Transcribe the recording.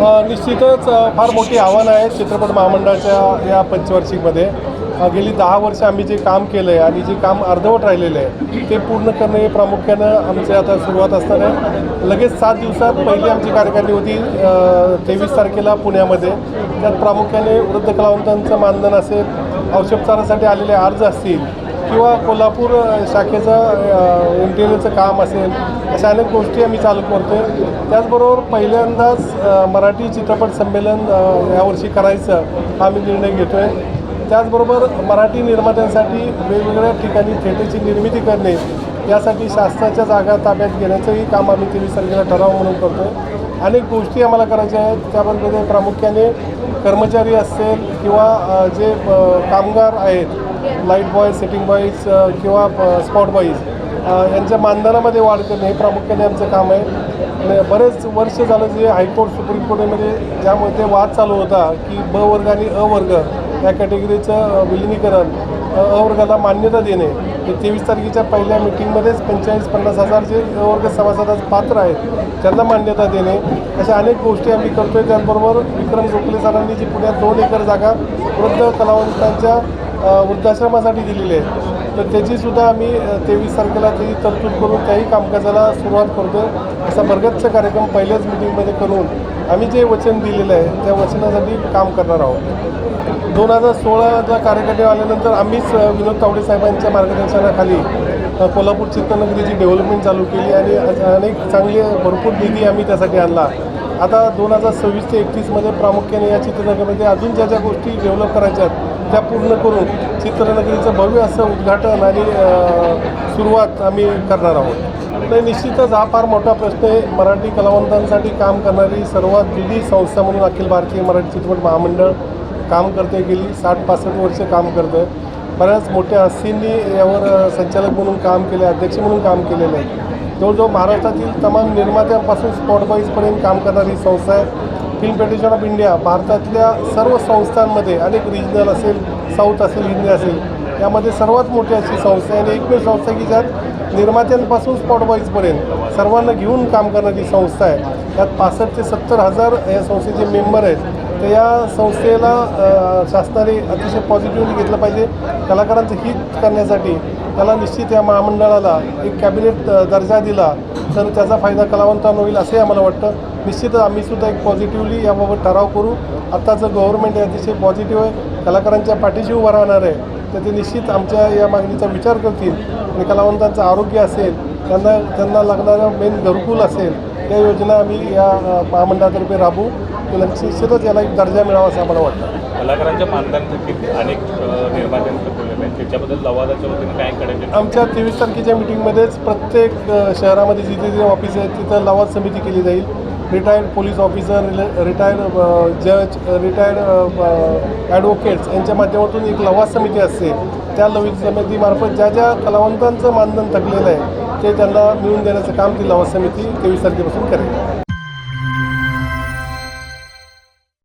निश्चितच फार मोठी आव्हानं आहे चित्रपट महामंडळाच्या या पंचवार्षिकमध्ये. गेली 10 वर्ष आम्ही जे काम केलं आहे आणि जे काम अर्धवट राहिलेलं आहे ते पूर्ण करणे हे प्रामुख्यानं आमचे आता सुरुवात असणार आहे. लगेच 7 दिवसात पहिली आमची कार्यकारिणी होती 23 तारखेला पुण्यामध्ये. त्यात प्रामुख्याने वृद्ध कलावंतांचं मानधन असेल, औषधोपचारासाठी आलेले अर्ज असतील किंवा कोल्हापूर शाखेचं इंटेरियरचं काम असेल, अशा अनेक गोष्टी आम्ही चालू करतो आहे. त्याचबरोबर पहिल्यांदाच मराठी चित्रपट संमेलन यावर्षी करायचं हा आम्ही निर्णय घेतो आहे. त्याचबरोबर मराठी निर्मात्यांसाठी वेगवेगळ्या ठिकाणी थिएटरची निर्मिती करणे यासाठी शासनाच्या जागा ताब्यात घेण्याचंही काम आम्ही 23 तारखेला ठराव म्हणून करतो आहे. अनेक गोष्टी आम्हाला करायच्या आहेत. त्यामध्ये प्रामुख्याने कर्मचारी असेल किंवा जे कामगार आहेत, लाईट बॉय, सेटिंग बॉईज किंवा स्पॉट बॉईज यांच्या मानधनामध्ये वाढ करणे हे प्रामुख्याने आमचं काम आहे. बरेच वर्ष झालं जे हायकोर्ट सुप्रीम कोर्टामध्ये ज्यामुळे ते वाद चालू होता की ब वर्ग आणि अ वर्ग या कॅटेगरीचं विलिनीकरण, अ वर्गाला मान्यता देणे, हे 23 तारखेच्या पहिल्या मिटिंगमध्येच 45-50 हजार जे अ वर्ग सभासदास पात्र आहेत त्यांना मान्यता देणे, अशा अनेक गोष्टी आम्ही करतो आहे. त्याचबरोबर विक्रम गोखले सरांनी जी पुण्यात 2 एकर जागा वृद्ध कलावंतांच्या वृद्धाश्रमासाठी दिलेली आहे, तर त्याचीसुद्धा आम्ही 23 तारखेला त्याची तरतूद करून त्याही कामकाजाला सुरुवात करतो आहे. असा बरगतचा कार्यक्रम पहिल्याच मिटिंगमध्ये करून आम्ही जे वचन दिलेलं आहे त्या वचनासाठी काम करणार आहोत. 2016चा कार्यकारिणी आल्यानंतर आम्हीच विनोद तावडे साहेबांच्या मार्गदर्शनाखाली कोल्हापूर चित्रनगरीची डेव्हलपमेंट चालू केली आणि अनेक चांगले भरपूर निधी आम्ही त्यासाठी आणला. आता 2026 ते 31मध्ये प्रामुख्याने या चित्रनगरीमध्ये अजून ज्या गोष्टी डेव्हलप करायच्या आहेत त्या पूर्ण करून चित्रनगरीचं भव्य असं उद्घाटन आणि सुरुवात आम्ही करणार आहोत. नाही, निश्चितच हा फार मोठा प्रश्न आहे. मराठी कलावंतांसाठी काम करणारी सर्वात जुनी संस्था म्हणून अखिल भारतीय मराठी चित्रपट महामंडळ काम करते. गेली 60-65 वर्ष काम करतं आहे. बऱ्याच मोठ्या हस्तींनी यावर संचालक म्हणून काम केले, अध्यक्ष म्हणून काम केलेलं आहे. जवळजवळ महाराष्ट्रातील तमाम निर्मात्यांपासून स्पॉट बॉईजपर्यंत काम करणारी संस्था आहे. फिल्म फेडरेशन ऑफ इंडिया भारतातल्या सर्व संस्थांमध्ये अनेक रिजनल असेल, साऊथ असेल, हिंदी असेल, यामध्ये सर्वात मोठी अशी संस्था आहे आणि एकमेव संस्था की ज्यात निर्मात्यांपासून स्पॉट बॉईजपर्यंत सर्वांना घेऊन काम करणारी संस्था आहे. त्यात 65 ते 70 हजार या संस्थेचे मेंबर आहेत. तर या संस्थेला शासनाने अतिशय पॉझिटिव्हली घेतलं पाहिजे. कलाकारांचं हित करण्यासाठी त्याला निश्चित या महामंडळाला एक कॅबिनेट दर्जा दिला तर त्याचा फायदा कलावंतांना होईल असंही आम्हाला वाटतं. निश्चितच आम्हीसुद्धा एक पॉझिटिव्हली याबाबत ठराव करू. आत्ताचं गव्हर्नमेंट आहे अतिशय पॉझिटिव्ह आहे, कलाकारांच्या पाठीशी उभं राहणार आहे, तर ते निश्चित आमच्या या मागणीचा विचार करतील आणि कलावंतांचं आरोग्य असेल, त्यांना लागणारं मेन घरकुल असेल, या योजना आम्ही या महामंडळातर्फे राबवू. निश्चितच याला एक दर्जा मिळावा असं आम्हाला वाटतं. कलाकारांच्या मानधनासाठी अनेक निर्मात्यांचं बोललेलं आहे, त्याच्याबद्दल लवादाच्या वतीने काय करायचं? आमच्या 23 तारखेच्या मिटिंगमध्येच प्रत्येक शहरामध्ये जिथे जे ऑफिस आहेत तिथं लवाद समिती केली जाईल. रिटायर्ड पोलीस ऑफिसर, रिटायर्ड जज, रिटायर्ड ॲडव्होकेट्स यांच्या माध्यमातून एक लवाद समिती असते. त्या लवाद समितीमार्फत ज्या कलावंतांचं मानधन थकलेलं आहे ते त्यांना मिळवून देण्याचं काम ती लवाद समिती 23 तारखेपासून करेल.